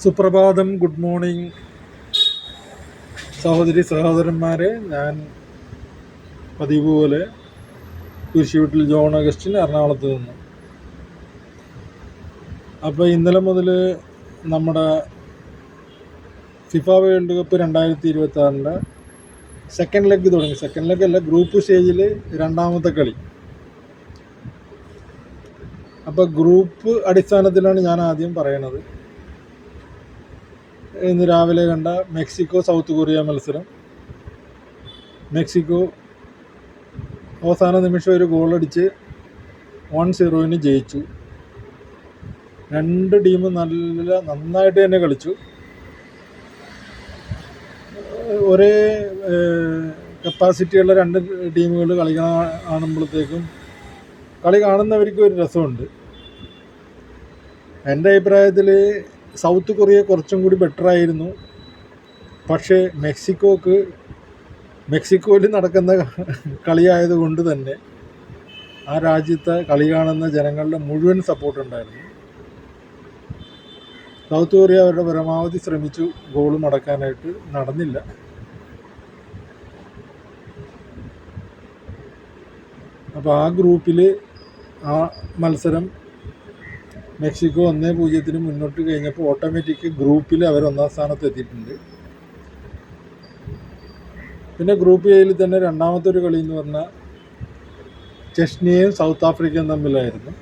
സുപ്രഭാതം, good morning സഹോദരി സഹോദരന്മാരെ. ഞാൻ പതിവ് പോലെ കുരിശുവീട്ടിൽ ജോൺ അഗസ്റ്റിൻ, എറണാകുളത്ത് നിന്ന്. അപ്പോൾ ഇന്നലെ മുതൽ നമ്മുടെ FIFA world cup 2026 second leg തുടങ്ങി. സെക്കൻഡ് ലെഗ് അല്ല, ഗ്രൂപ്പ് സ്റ്റേജിൽ രണ്ടാമത്തെ കളി. അപ്പോൾ ഗ്രൂപ്പ് അടിസ്ഥാനത്തിലാണ് ഞാൻ ആദ്യം പറയണത്. ഇന്ന് രാവിലെ കണ്ട മെക്സിക്കോ സൗത്ത് കൊറിയ മത്സരം. മെക്സിക്കോ അവസാന നിമിഷം ഒരു ഗോളടിച്ച് 1-0 ജയിച്ചു. രണ്ട് ടീമും നന്നായിട്ട് തന്നെ കളിച്ചു. ഒരേ കപ്പാസിറ്റിയുള്ള രണ്ട് ടീമുകൾ കാണുമ്പോഴത്തേക്കും കളി കാണുന്നവർക്ക് ഒരു രസമുണ്ട്. എൻ്റെ അഭിപ്രായത്തിൽ സൗത്ത് കൊറിയ കുറച്ചും കൂടി ബെറ്ററായിരുന്നു. പക്ഷേ മെക്സിക്കോയിൽ നടക്കുന്ന കളിയായതുകൊണ്ട് തന്നെ ആ രാജ്യത്തെ കളി കാണുന്ന ജനങ്ങളുടെ മുഴുവൻ സപ്പോർട്ടുണ്ടായിരുന്നു. സൗത്ത് കൊറിയ അവരുടെ പരമാവധി ശ്രമിച്ചു, ഗോൾ മടക്കാനായിട്ട് നടന്നില്ല. അപ്പോൾ ആ ഗ്രൂപ്പിൽ ആ മത്സരം മെക്സിക്കോ 1-0 മുന്നോട്ട് കഴിഞ്ഞപ്പോൾ ഓട്ടോമാറ്റിക് ഗ്രൂപ്പിൽ അവർ ഒന്നാം സ്ഥാനത്ത് എത്തിയിട്ടുണ്ട്. പിന്നെ ഗ്രൂപ്പ് എയിൽ തന്നെ രണ്ടാമത്തെ ഒരു കളി എന്ന് പറഞ്ഞാൽ ചെസ്നിയയും സൗത്ത് ആഫ്രിക്കയും തമ്മിലായിരുന്നു.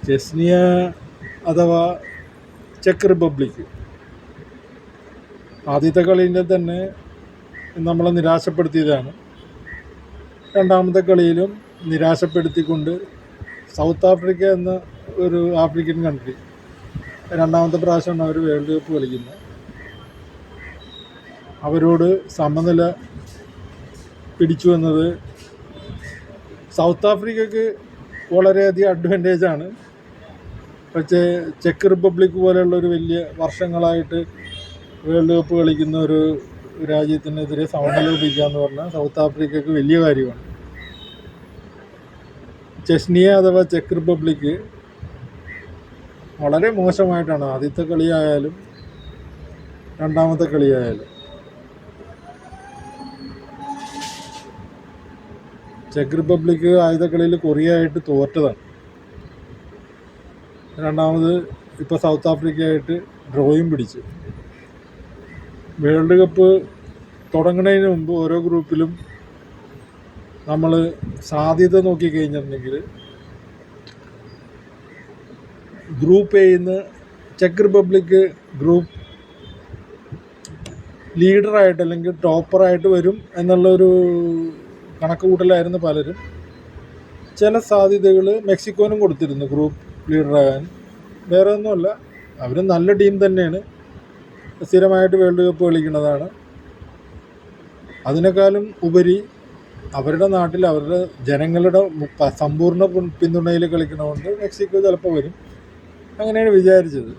ചെസ്നിയ അഥവാ ചെക്ക് റിപ്പബ്ലിക് ആദ്യത്തെ കളീൻ്റെ തന്നെ നമ്മളെ നിരാശപ്പെടുത്തിയതാണ്. രണ്ടാമത്തെ കളിയിലും നിരാശപ്പെടുത്തിക്കൊണ്ട് സൗത്ത് ആഫ്രിക്ക എന്ന ഒരു ആഫ്രിക്കൻ കൺട്രി രണ്ടാമത്തെ പ്രാവശ്യമാണ് അവർ വേൾഡ് കപ്പ് കളിക്കുന്നത്. അവരോട് സമനില പിടിച്ചു എന്നത് സൗത്ത് ആഫ്രിക്കയ്ക്ക് വളരെയധികം അഡ്വാൻറ്റേജാണ്. പക്ഷേ ചെക്ക് റിപ്പബ്ലിക് പോലെയുള്ള ഒരു വലിയ വർഷങ്ങളായിട്ട് വേൾഡ് കപ്പ് കളിക്കുന്ന ഒരു രാജ്യത്തിനെതിരെ സമനില പിടിക്കുക എന്ന് പറഞ്ഞാൽ സൗത്ത് ആഫ്രിക്കയ്ക്ക് വലിയ കാര്യമാണ്. ചെസ്നിയ അഥവാ ചെക്ക് റിപ്പബ്ലിക് വളരെ മോശമായിട്ടാണ് ആദ്യത്തെ കളിയായാലും രണ്ടാമത്തെ കളിയായാലും. ചെക്ക് റിപ്പബ്ലിക് ആദ്യത്തെ കളിയിൽ കൊറിയ ആയിട്ട് തോറ്റതാണ്. രണ്ടാമത് ഇപ്പോൾ സൗത്ത് ആഫ്രിക്കയായിട്ട് ഡ്രോയും പിടിച്ചു. വേൾഡ് കപ്പ് തുടങ്ങുന്നതിന് മുമ്പ് ഓരോ ഗ്രൂപ്പിലും നമ്മൾ സാധ്യത നോക്കിക്കഴിഞ്ഞിട്ടുണ്ടെങ്കിൽ ഗ്രൂപ്പ് എയിന്ന് ചെക്ക് റിപ്പബ്ലിക് ഗ്രൂപ്പ് ലീഡറായിട്ട് അല്ലെങ്കിൽ ടോപ്പറായിട്ട് വരും എന്നുള്ളൊരു കണക്ക് കൂട്ടലായിരുന്നു പലരും. ചില സാധ്യതകൾ മെക്സിക്കോനും കൊടുത്തിരുന്നു ഗ്രൂപ്പ് ലീഡറാകാൻ. വേറെ ഒന്നുമല്ല, അവർ നല്ല ടീം തന്നെയാണ്, സ്ഥിരമായിട്ട് വേൾഡ് കപ്പ് കളിക്കുന്നതാണ്. അതിനേക്കാളും ഉപരി അവരുടെ നാട്ടിൽ അവരുടെ ജനങ്ങളുടെ സമ്പൂർണ്ണ പിന്തുണയിൽ കളിക്കണതുകൊണ്ട് മെക്സിക്കോ ചിലപ്പോൾ വരും. അങ്ങനെയാണ് വിചാരിച്ചത്.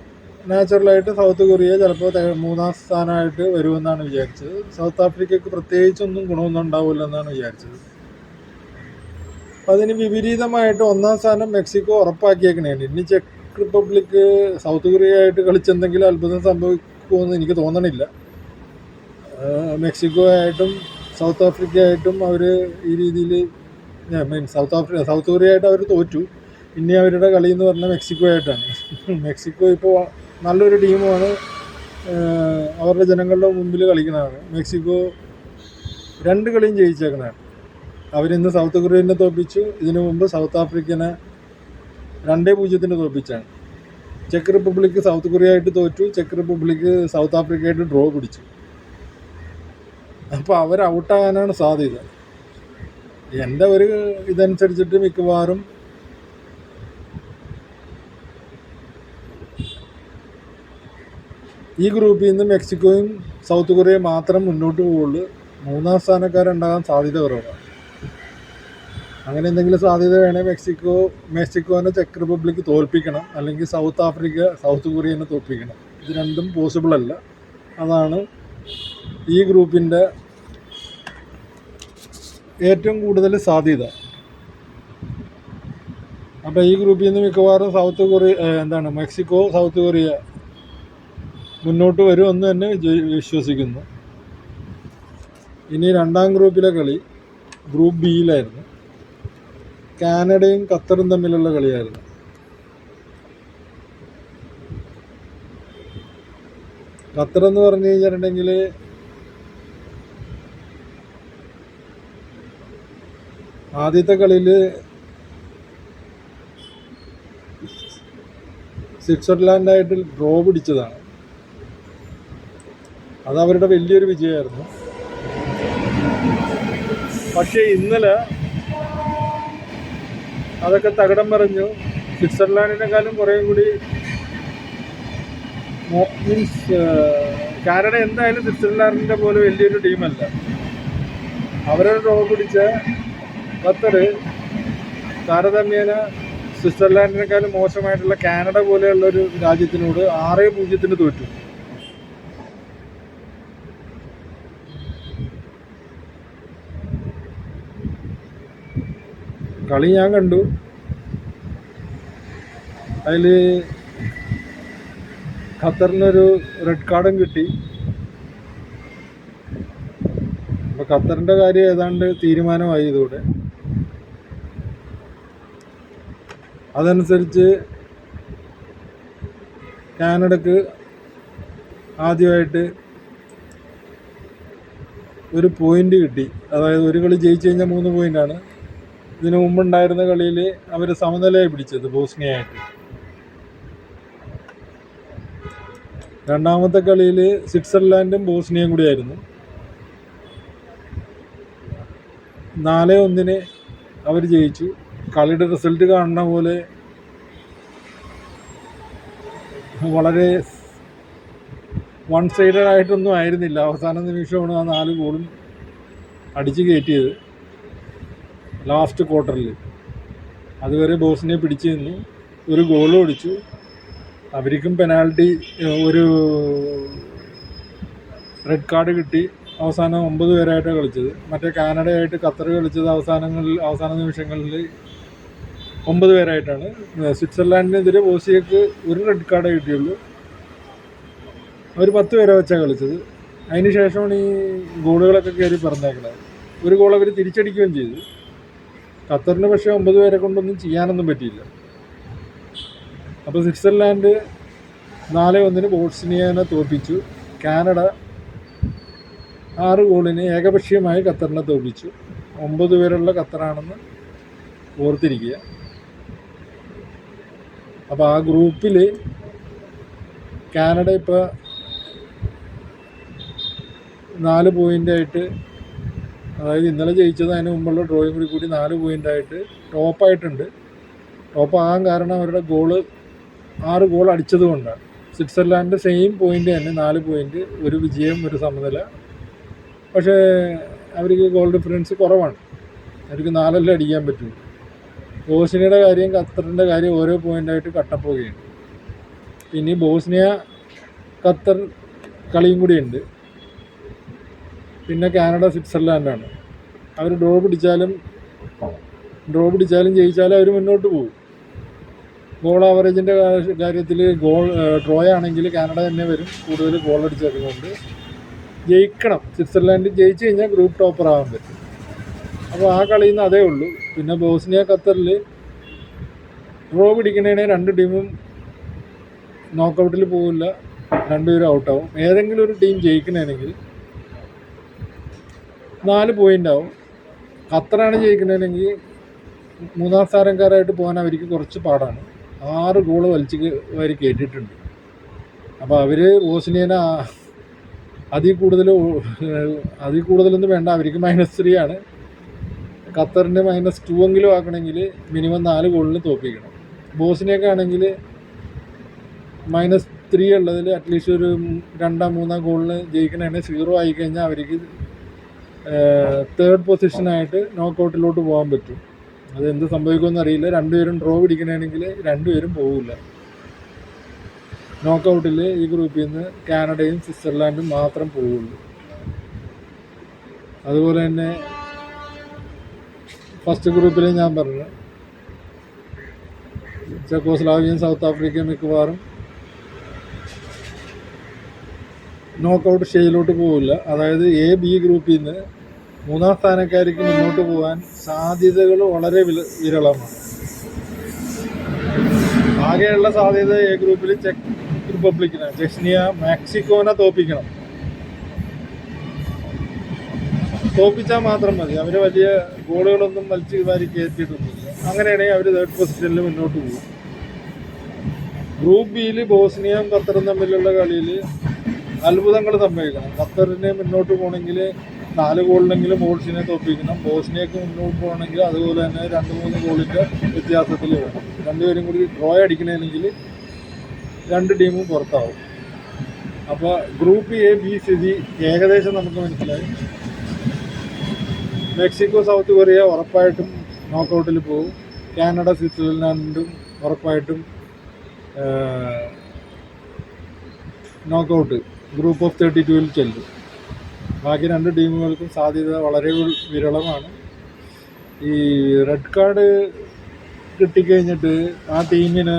നാച്ചുറലായിട്ട് സൗത്ത് കൊറിയ ചിലപ്പോൾ മൂന്നാം സ്ഥാനമായിട്ട് വരുമെന്നാണ് വിചാരിച്ചത്. സൗത്ത് ആഫ്രിക്കയ്ക്ക് പ്രത്യേകിച്ചൊന്നും ഗുണമൊന്നും ഉണ്ടാവില്ലെന്നാണ് വിചാരിച്ചത്. അതിന് വിപരീതമായിട്ട് ഒന്നാം സ്ഥാനം മെക്സിക്കോ ഉറപ്പാക്കിയേക്കണേണ്. ഇനി ചെക്ക് റിപ്പബ്ലിക് സൗത്ത് കൊറിയ ആയിട്ട് കളിച്ചെന്തെങ്കിലും അത്ഭുതം സംഭവിക്കുമെന്ന് എനിക്ക് തോന്നണില്ല. മെക്സിക്കോ ആയിട്ടും സൗത്ത് ആഫ്രിക്ക ആയിട്ടും അവർ ഈ രീതിയിൽ സൗത്ത് കൊറിയ ആയിട്ട് അവർ തോറ്റു. ഇനി അവരുടെ കളി എന്ന് പറഞ്ഞാൽ മെക്സിക്കോ ആയിട്ടാണ്. മെക്സിക്കോ ഇപ്പോൾ നല്ലൊരു ടീമാണ്, അവരുടെ ജനങ്ങളുടെ മുമ്പിൽ കളിക്കുന്നതാണ്. മെക്സിക്കോ 2 കളിയും ജയിച്ചേക്കുന്നതാണ്. അവരിന്ന് സൗത്ത് കൊറിയനെ തോൽപ്പിച്ചു. ഇതിനു മുമ്പ് സൗത്ത് ആഫ്രിക്കനെ 2-0 തോൽപ്പിച്ചാണ്. ചെക്ക് റിപ്പബ്ലിക് സൗത്ത് കൊറിയ ആയിട്ട് തോറ്റു. ചെക്ക് റിപ്പബ്ലിക് സൗത്ത് ആഫ്രിക്കയായിട്ട് ഡ്രോ പിടിച്ചു. അപ്പോൾ അവർ ഔട്ടാകാനാണ് സാധ്യത. എൻ്റെ ഒരു ഇതനുസരിച്ചിട്ട് മിക്കവാറും ഈ ഗ്രൂപ്പിൽ നിന്ന് മെക്സിക്കോയും സൗത്ത് കൊറിയയും മാത്രം മുന്നോട്ട് പോവുള്ളൂ. മൂന്നാം സ്ഥാനക്കാരുണ്ടാകാൻ സാധ്യത കുറവാണ്. അങ്ങനെ എന്തെങ്കിലും സാധ്യത വേണമെങ്കിൽ മെക്സിക്കോനെ ചെക്ക് റിപ്പബ്ലിക് തോൽപ്പിക്കണം, അല്ലെങ്കിൽ സൗത്ത് ആഫ്രിക്ക സൗത്ത് കൊറിയനെ തോൽപ്പിക്കണം. ഇത് രണ്ടും പോസിബിൾ അല്ല. അതാണ് ഈ ഗ്രൂപ്പിൻ്റെ ഏറ്റവും കൂടുതൽ സാധ്യത. അപ്പോൾ ഈ ഗ്രൂപ്പിൽ നിന്ന് മിക്കവാറും മെക്സിക്കോ സൗത്ത് കൊറിയ മുന്നോട്ട് വരുമെന്ന് തന്നെ വിശ്വസിക്കുന്നു. ഇനി രണ്ടാം ഗ്രൂപ്പിലെ കളി ഗ്രൂപ്പ് ബിയിലായിരുന്നു. കാനഡയും ഖത്തറും തമ്മിലുള്ള കളിയായിരുന്നു. ഖത്തർ എന്ന് പറഞ്ഞു കഴിഞ്ഞിട്ടുണ്ടെങ്കിൽ ആദ്യത്തെ കളിയിൽ സ്വിറ്റ്സർലാൻഡായിട്ട് ഡ്രോ പിടിച്ചതാണ്. അത് അവരുടെ വലിയൊരു വിജയമായിരുന്നു. പക്ഷേ ഇന്നലെ അതൊക്കെ തകിടം മറിഞ്ഞു. സ്വിറ്റ്സർലാൻഡിനെക്കാളും കുറേ കൂടി കാനഡ എന്തായാലും സ്വിറ്റ്സർലാൻഡിൻ്റെ പോലെ വലിയൊരു ടീമല്ല. അവരെ ഡ്രോ പിടിച്ച ഖത്തർ താരതമ്യേന സ്വിറ്റ്സർലാൻഡിനേക്കാളും മോശമായിട്ടുള്ള കാനഡ പോലെയുള്ളൊരു രാജ്യത്തിനോട് 6-0 തോറ്റു. കളി ഞാൻ കണ്ടു. അതിൽ ഖത്തറിനൊരു റെഡ് കാർഡും കിട്ടി. അപ്പോൾ ഖത്തറിൻ്റെ കാര്യം ഏതാണ്ട് തീരുമാനമായി ഇതോടെ. അതനുസരിച്ച് കാനഡക്ക് ആദ്യമായിട്ട് ഒരു പോയിൻ്റ് കിട്ടി. അതായത് ഒരു കളി ജയിച്ചു കഴിഞ്ഞാൽ 3 പോയിൻ്റാണ്. ഇതിനു മുമ്പുണ്ടായിരുന്ന കളിയിൽ അവർ സമനിലയെ പിടിച്ചത് ബോസ്നിയയായിട്ട്. രണ്ടാമത്തെ കളിയിൽ സ്വിറ്റ്സർലാൻഡും ബോസ്നിയയും കൂടിയായിരുന്നു. 4-1 അവർ ജയിച്ചു. കളിയുടെ റിസൾട്ട് കാണുന്ന പോലെ വളരെ വൺ സൈഡഡ് ആയിട്ടൊന്നും ആയിരുന്നില്ല. അവസാന നിമിഷമാണ് ആ 4 ഗോളും അടിച്ചു കയറ്റിയത് ലാസ്റ്റ് ക്വാർട്ടറിൽ. അതുവരെ ബോസ്നിയ പിടിച്ചു നിന്നു. ഒരു ഗോളും അടിച്ചു. അവർക്കും പെനാൽറ്റി ഒരു റെഡ് കാർഡ് കിട്ടി. അവസാനം 9 പേരായിട്ടാണ് കളിച്ചത്. മറ്റേ കാനഡയായിട്ട് ഖത്തർ കളിച്ചത് അവസാന നിമിഷങ്ങളിൽ 9 പേരായിട്ടാണ്. സ്വിറ്റ്സർലാൻഡിനെതിരെ ബോസ്നിയക്ക് ഒരു റെഡ് കാർഡേ കിട്ടിയുള്ളൂ. അവർ 10 പേരെ വെച്ചാണ് കളിച്ചത്. അതിന് ശേഷമാണ് ഈ ഗോളുകളൊക്കെ കയറി പറഞ്ഞേക്കുന്നത്. ഒരു ഗോൾ അവർ തിരിച്ചടിക്കുകയും ചെയ്തു. ഖത്തറിന് പക്ഷേ 9 പേരെ കൊണ്ടൊന്നും ചെയ്യാനൊന്നും പറ്റിയില്ല. അപ്പോൾ സ്വിറ്റ്സർലാൻഡ് 4-1 ബോസ്നിയനെ തോൽപ്പിച്ചു. കാനഡ 6 ഗോളിന് ഏകപക്ഷീയമായി ഖത്തറിനെ തോൽപ്പിച്ചു. 9 പേരുള്ള ഖത്തറാണെന്ന് ഓർത്തിരിക്കുക. അപ്പോൾ ആ ഗ്രൂപ്പിൽ കാനഡ ഇപ്പോൾ 4 പോയിൻ്റായിട്ട്, അതായത് ഇന്നലെ ജയിച്ചത് അതിന് മുമ്പുള്ള ഡ്രോയും കൂടി 4 പോയിൻ്റായിട്ട് ടോപ്പായിട്ടുണ്ട്. ടോപ്പാകാൻ കാരണം അവരുടെ 6 ഗോൾ അടിച്ചത് കൊണ്ടാണ്. സ്വിറ്റ്സർലാൻഡ് സെയിം പോയിൻ്റ് തന്നെ, 4 പോയിൻ്റ്, ഒരു വിജയം ഒരു സമനില. പക്ഷേ അവർക്ക് ഗോൾ ഡിഫറൻസ് കുറവാണ്. അവർക്ക് 4 അടിക്കാൻ പറ്റും. ബോസ്നിയയുടെ കാര്യം ഖത്തറിൻ്റെ കാര്യം ഓരോ പോയിൻ്റായിട്ട് കട്ടപ്പോവുകയാണ്. ഇനി ബോസ്നിയ ഖത്തർ കളിയും കൂടിയുണ്ട്. പിന്നെ കാനഡ സ്വിറ്റ്സർലാൻഡാണ്. അവർ ഡ്രോ പിടിച്ചാലും ജയിച്ചാലും അവർ മുന്നോട്ട് പോകും. ഗോൾ ആവറേജിൻ്റെ കാര്യത്തിൽ ഡ്രോ ആണെങ്കിൽ കാനഡ തന്നെ വരും കൂടുതൽ ഗോൾ അടിച്ചതുകൊണ്ട്. ജയിക്കണം. സ്വിറ്റ്സർലാൻഡ് ജയിച്ചു കഴിഞ്ഞാൽ ഗ്രൂപ്പ് ടോപ്പർ ആവാൻ പറ്റും. അപ്പോൾ ആ കളിയിൽ നിന്ന് അതേ ഉള്ളൂ. പിന്നെ ബോസ്നിയ ഖത്തറിൽ ഡ്രോ പിടിക്കണേനെ 2 ടീമും നോക്കൗട്ടിൽ പോകില്ല. 2 പേരും ഔട്ടാവും. ഏതെങ്കിലും ഒരു ടീം ജയിക്കണമെങ്കിൽ 4 പോയിൻ്റാവും. ഖത്തറാണ് ജയിക്കണമെങ്കിൽ 3-ാം സ്ഥാനക്കാരായിട്ട് പോകാൻ അവർക്ക് കുറച്ച് പാടാണ്. 6 ഗോൾ വലിച്ച് അവർ കയറ്റിയിട്ടുണ്ട്. അപ്പോൾ അവർ ബോസ്നിയനെ അതിൽ കൂടുതലൊന്നും വേണ്ട. അവർക്ക് -3 ആണ്. ഖത്തറിൻ്റെ -2 എങ്കിലും ആക്കണമെങ്കിൽ മിനിമം 4 ഗോളിന് തോൽപ്പിക്കണം. ബോസ്നിയക്കാണെങ്കിൽ -3 ഉള്ളതിൽ അറ്റ്ലീസ്റ്റ് ഒരു 2-3 ഗോളിന് ജയിക്കണമെങ്കിൽ 0 ആയിക്കഴിഞ്ഞാൽ അവർക്ക് 3rd പൊസിഷനായിട്ട് നോക്കൗട്ടിലോട്ട് പോകാൻ പറ്റും. അതെന്ത് സംഭവിക്കുമെന്ന് അറിയില്ല. 2 പേരും ഡ്രോ പിടിക്കണമെങ്കിൽ 2 പേരും പോകില്ല. നോക്കൗട്ടിൽ ഈ ഗ്രൂപ്പിൽ നിന്ന് കാനഡയും സ്വിറ്റ്സർലാൻഡും മാത്രം പോവുള്ളൂ. അതുപോലെ തന്നെ ഫസ്റ്റ് ഗ്രൂപ്പിൽ ഞാൻ പറഞ്ഞു ചെക്കോസ്ലാവിയയും സൗത്ത് ആഫ്രിക്കയും മിക്കവാറും നോക്കൗട്ട് സ്റ്റേജിലോട്ട് പോകില്ല. അതായത് എ ബി ഗ്രൂപ്പിൽ നിന്ന് മൂന്നാം സ്ഥാനക്കാർക്ക് മുന്നോട്ട് പോകാൻ സാധ്യതകൾ വളരെ വിരളമാണ്. ആകെയുള്ള സാധ്യത എ ഗ്രൂപ്പിൽ ചെക്ക് റിപ്പബ്ലിക്കിനാണ്. ചെസ്നിയ മെക്സിക്കോനെ തോപ്പിച്ചാൽ മാത്രം മതി. അവർ വലിയ ഗോളുകളൊന്നും വലിച്ചു വാരി കയറ്റിയിട്ടൊന്നുമില്ല. അങ്ങനെയാണെങ്കിൽ അവർ തേർഡ് പൊസിഷനിൽ മുന്നോട്ട് പോകും. ഗ്രൂപ്പ് ബിയിൽ ബോസ്നിയയും ഖത്തറും തമ്മിലുള്ള കളിയിൽ അത്ഭുതങ്ങൾ സംഭവിക്കണം. ഖത്തറിനെ മുന്നോട്ട് പോകണമെങ്കിൽ 4 ഗോളിനെങ്കിലും ബോൾസിനെ തോൽപ്പിക്കണം. ബോസ്നിയക്ക് മുന്നോട്ട് പോകണമെങ്കിൽ അതുപോലെ തന്നെ 2-3 ഗോളിൻ്റെ വ്യത്യാസത്തിൽ വേണം. രണ്ടുപേരും കൂടി ഡ്രോ അടിക്കണമെങ്കിൽ 2 ടീമും പുറത്താവും. അപ്പോൾ ഗ്രൂപ്പ് എ ബി സ്ഥിതി ഏകദേശം നമുക്ക് മനസ്സിലായി. മെക്സിക്കോ സൗത്ത് കൊറിയ ഉറപ്പായിട്ടും നോക്കൗട്ടിൽ പോകും. കാനഡ സ്വിറ്റ്സർലാൻഡും ഉറപ്പായിട്ടും നോക്കൗട്ട് ഗ്രൂപ്പ് ഓഫ് 32 ചെല്ലും. ബാക്കി 2 ടീമുകൾക്കും സാധ്യത വളരെ വിരളമാണ്. ഈ റെഡ് കാർഡ് കിട്ടിക്കഴിഞ്ഞിട്ട് ആ ടീമിന്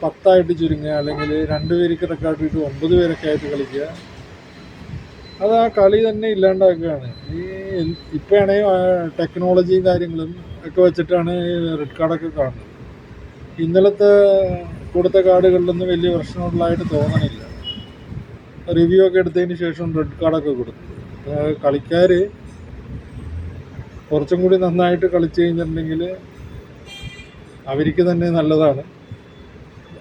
10 ചുരുങ്ങുക, അല്ലെങ്കിൽ 2 പേർക്ക് റെഡ് കാർഡ് ഇട്ട് 9 പേരൊക്കെ ആയിട്ട് കളിക്കുക, അത് ആ കളി തന്നെ ഇല്ലാണ്ടാക്കുകയാണ്. ഇപ്പോഴാണെങ്കിൽ ടെക്നോളജിയും കാര്യങ്ങളും ഒക്കെ വെച്ചിട്ടാണ് റെഡ് കാർഡൊക്കെ കാണുന്നത്. ഇന്നലത്തെ കൊടുത്ത കാർഡുകളിലൊന്നും വലിയ പ്രശ്നമുള്ളതായിട്ട് തോന്നണില്ല. റിവ്യൂ ഒക്കെ എടുത്തതിന് ശേഷം റെഡ് കാർഡൊക്കെ കൊടുത്തു. കളിക്കാർ കുറച്ചും കൂടി നന്നായിട്ട് കളിച്ചു കഴിഞ്ഞിട്ടുണ്ടെങ്കിൽ അവർക്ക് തന്നെ നല്ലതാണ്.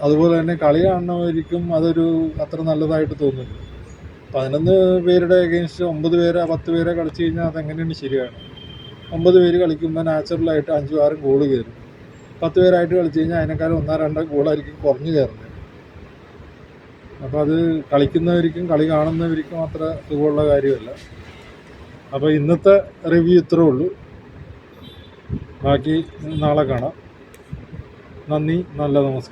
അതുപോലെ തന്നെ കളി കാണുന്നവർക്കും അതൊരു അത്ര നല്ലതായിട്ട് തോന്നുന്നു. 11 പേരുടെ അഗെയിൻസ്റ്റ് 9 പേരെ 10 പേരെ കളിച്ചു കഴിഞ്ഞാൽ അതെങ്ങനെയാണ് ശരിയാണ്? 9 പേര് കളിക്കുമ്പോൾ നാച്ചുറലായിട്ട് 5-6 ഗോള് കയറും. 10 പേരായിട്ട് കളിച്ചു കഴിഞ്ഞാൽ അതിനേക്കാളും 1-2 ഗോളായിരിക്കും കുറഞ്ഞു കയറുന്നത്. അപ്പോൾ അത് കളിക്കുന്നവർക്കും കളി കാണുന്നവർക്കും അത്ര സുഖമുള്ള കാര്യമല്ല. അപ്പോൾ ഇന്നത്തെ റിവ്യൂ ഇത്രേ ഉള്ളൂ. ബാക്കി നാളെ കാണാം. നന്ദി, നല്ല നമസ്കാരം.